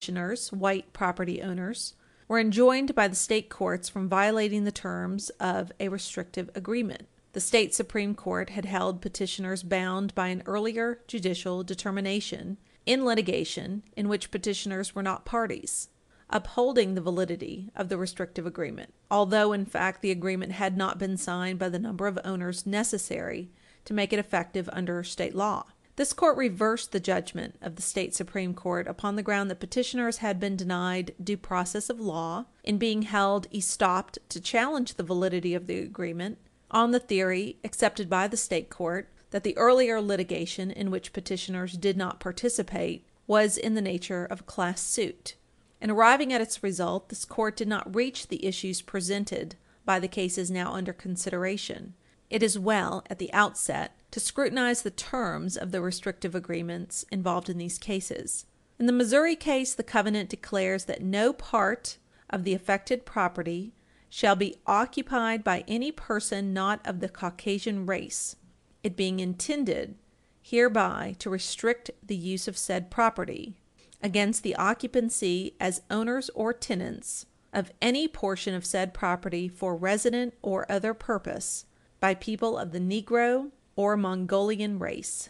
petitioners, white property owners, were enjoined by the state courts from violating the terms of a restrictive agreement. The state Supreme Court had held petitioners bound by an earlier judicial determination in litigation in which petitioners were not parties, upholding the validity of the restrictive agreement, although in fact the agreement had not been signed by the number of owners necessary to make it effective under state law. This court reversed the judgment of the state Supreme Court upon the ground that petitioners had been denied due process of law in being held estopped to challenge the validity of the agreement on the theory accepted by the state court that the earlier litigation in which petitioners did not participate was in the nature of a class suit. In arriving at its result, this court did not reach the issues presented by the cases now under consideration. It is well, at the outset, to scrutinize the terms of the restrictive agreements involved in these cases. In the Missouri case, the covenant declares that no part of the affected property shall be occupied by any person not of the Caucasian race, it being intended hereby to restrict the use of said property against the occupancy as owners or tenants of any portion of said property for resident or other purpose by people of the Negro or Mongolian race.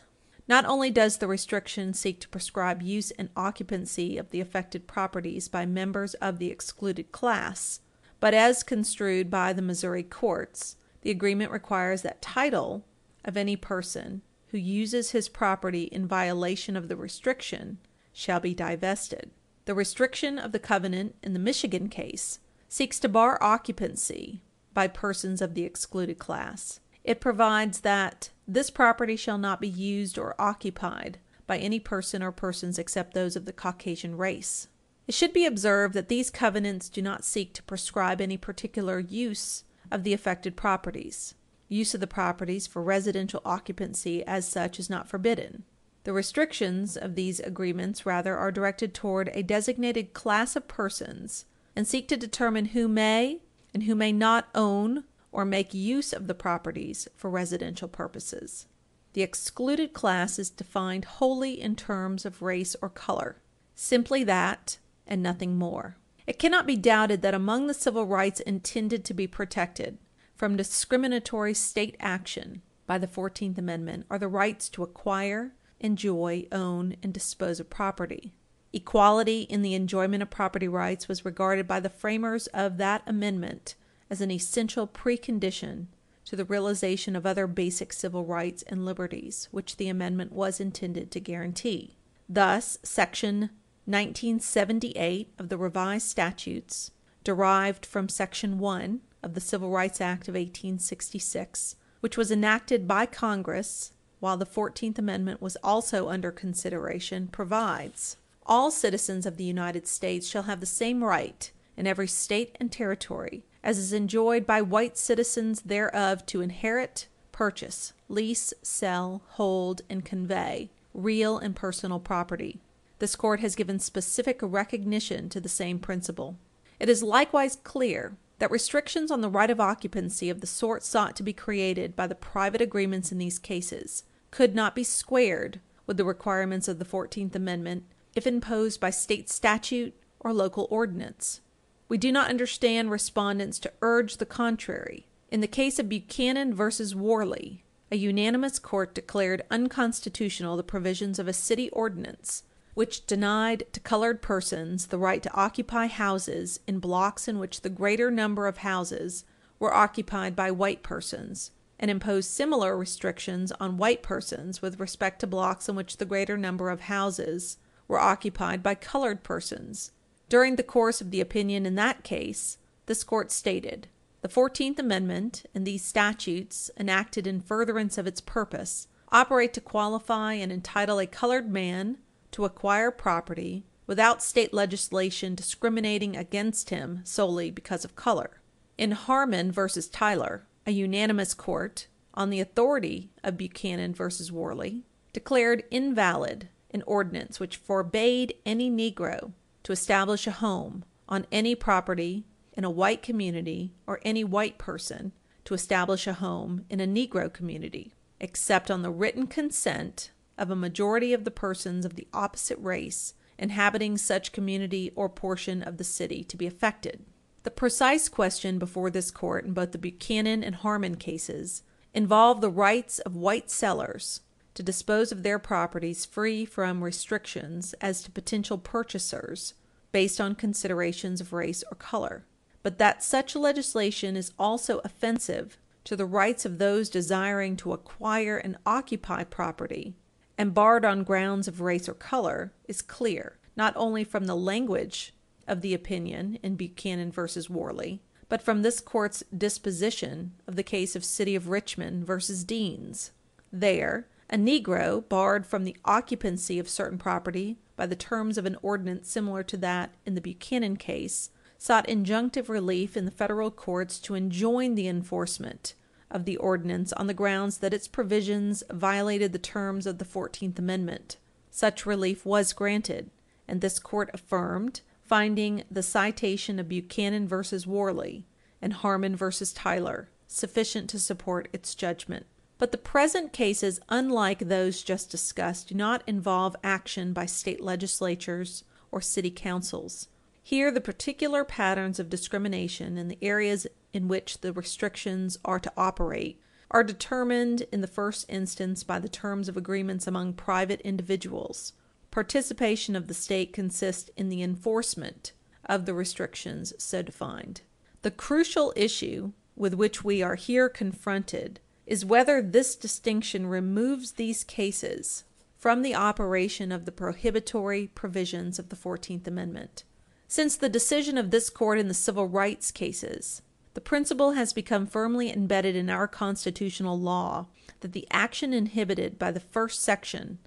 Not only does the restriction seek to prescribe use and occupancy of the affected properties by members of the excluded class, but as construed by the Missouri courts, the agreement requires that title of any person who uses his property in violation of the restriction shall be divested. The restriction of the covenant in the Michigan case seeks to bar occupancy by persons of the excluded class. It provides that this property shall not be used or occupied by any person or persons except those of the Caucasian race. It should be observed that these covenants do not seek to prescribe any particular use of the affected properties. Use of the properties for residential occupancy as such is not forbidden. The restrictions of these agreements rather are directed toward a designated class of persons and seek to determine who may and who may not own or make use of the properties for residential purposes. The excluded class is defined wholly in terms of race or color, simply that and nothing more. It cannot be doubted that among the civil rights intended to be protected from discriminatory state action by the 14th Amendment are the rights to acquire, enjoy, own, and dispose of property. Equality in the enjoyment of property rights was regarded by the framers of that amendment as an essential precondition to the realization of other basic civil rights and liberties, which the amendment was intended to guarantee. Thus, Section 1978 of the Revised Statutes, derived from Section 1 of the Civil Rights Act of 1866, which was enacted by Congress while the 14th Amendment was also under consideration, provides, all citizens of the United States shall have the same right in every state and territory as is enjoyed by white citizens thereof to inherit, purchase, lease, sell, hold, and convey real and personal property. This court has given specific recognition to the same principle. It is likewise clear that restrictions on the right of occupancy of the sort sought to be created by the private agreements in these cases could not be squared with the requirements of the 14th Amendment if imposed by state statute or local ordinance. We do not understand respondents to urge the contrary. In the case of Buchanan v. Worley, a unanimous court declared unconstitutional the provisions of a city ordinance which denied to colored persons the right to occupy houses in blocks in which the greater number of houses were occupied by white persons, and imposed similar restrictions on white persons with respect to blocks in which the greater number of houses were occupied by colored persons. During the course of the opinion in that case, this court stated, "The 14th Amendment and these statutes enacted in furtherance of its purpose operate to qualify and entitle a colored man to acquire property without state legislation discriminating against him solely because of color." In Harmon v. Tyler, a unanimous court, on the authority of Buchanan v. Worley, declared invalid an ordinance which forbade any Negro to establish a home on any property in a white community or any white person to establish a home in a Negro community, except on the written consent of a majority of the persons of the opposite race inhabiting such community or portion of the city to be affected. The precise question before this court in both the Buchanan and Harmon cases involved the rights of white sellers to dispose of their properties free from restrictions as to potential purchasers based on considerations of race or color, but that such legislation is also offensive to the rights of those desiring to acquire and occupy property and barred on grounds of race or color is clear, not only from the language of the opinion in Buchanan v. Worley, but from this court's disposition of the case of City of Richmond v. Deans. There, a Negro barred from the occupancy of certain property by the terms of an ordinance similar to that in the Buchanan case sought injunctive relief in the federal courts to enjoin the enforcement of the ordinance on the grounds that its provisions violated the terms of the 14th Amendment. Such relief was granted, and this court affirmed, finding the citation of Buchanan v. Worley and Harmon v. Tyler sufficient to support its judgment. But the present cases, unlike those just discussed, do not involve action by state legislatures or city councils. Here, the particular patterns of discrimination in the areas in which the restrictions are to operate are determined in the first instance by the terms of agreements among private individuals. Participation of the state consists in the enforcement of the restrictions so defined. The crucial issue with which we are here confronted is whether this distinction removes these cases from the operation of the prohibitory provisions of the 14th Amendment. Since the decision of this court in the civil rights cases, the principle has become firmly embedded in our constitutional law that the action inhibited by the first section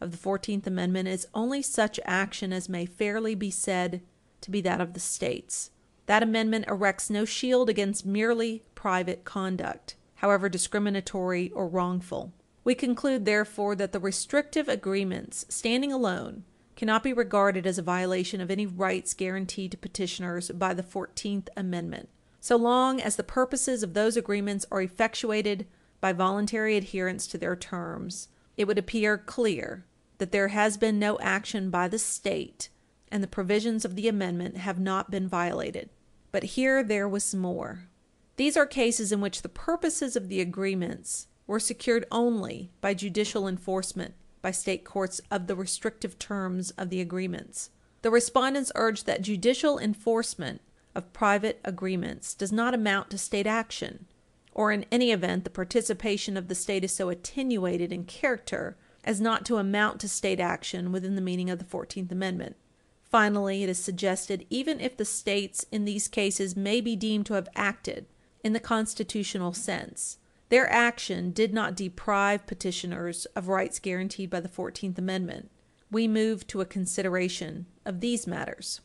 of the 14th Amendment is only such action as may fairly be said to be that of the states. That amendment erects no shield against merely private conduct, however discriminatory or wrongful. We conclude, therefore, that the restrictive agreements, standing alone, cannot be regarded as a violation of any rights guaranteed to petitioners by the 14th Amendment, so long as the purposes of those agreements are effectuated by voluntary adherence to their terms. It would appear clear that there has been no action by the state, and the provisions of the amendment have not been violated. But here there was more. These are cases in which the purposes of the agreements were secured only by judicial enforcement by state courts of the restrictive terms of the agreements. The respondents urge that judicial enforcement of private agreements does not amount to state action, or in any event the participation of the state is so attenuated in character as not to amount to state action within the meaning of the 14th Amendment. Finally, it is suggested even if the states in these cases may be deemed to have acted in the constitutional sense, their action did not deprive petitioners of rights guaranteed by the 14th Amendment. We move to a consideration of these matters.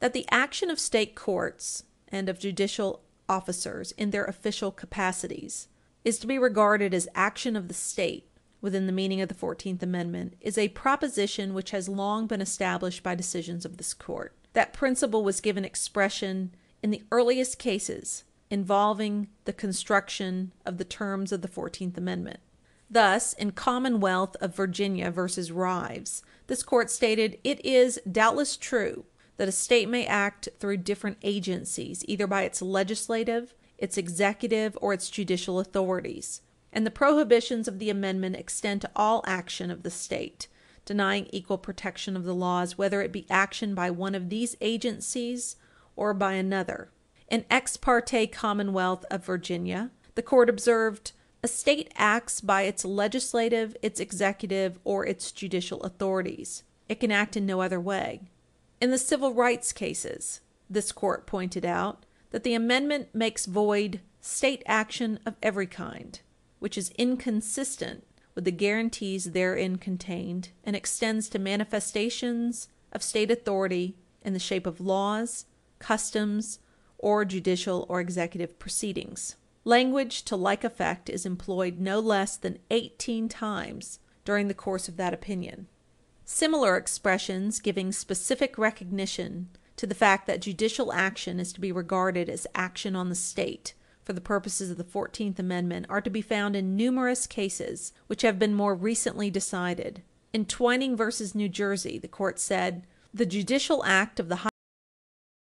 That the action of state courts and of judicial officers in their official capacities is to be regarded as action of the state within the meaning of the 14th Amendment is a proposition which has long been established by decisions of this court. That principle was given expression in the earliest cases involving the construction of the terms of the 14th Amendment. Thus, in Commonwealth of Virginia v. Rives, this court stated, "It is doubtless true that a state may act through different agencies, either by its legislative, its executive, or its judicial authorities, and the prohibitions of the amendment extend to all action of the state, denying equal protection of the laws, whether it be action by one of these agencies or by another." In Ex parte Commonwealth of Virginia, the court observed, "A state acts by its legislative, its executive, or its judicial authorities. It can act in no other way." In the civil rights cases, this court pointed out that the amendment makes void state action of every kind, which is inconsistent with the guarantees therein contained, and extends to manifestations of state authority in the shape of laws, customs, or judicial or executive proceedings. Language to like effect is employed no less than 18 times during the course of that opinion. Similar expressions giving specific recognition to the fact that judicial action is to be regarded as action on the state for the purposes of the 14th Amendment are to be found in numerous cases which have been more recently decided. In Twining v. New Jersey, the court said, The judicial act of the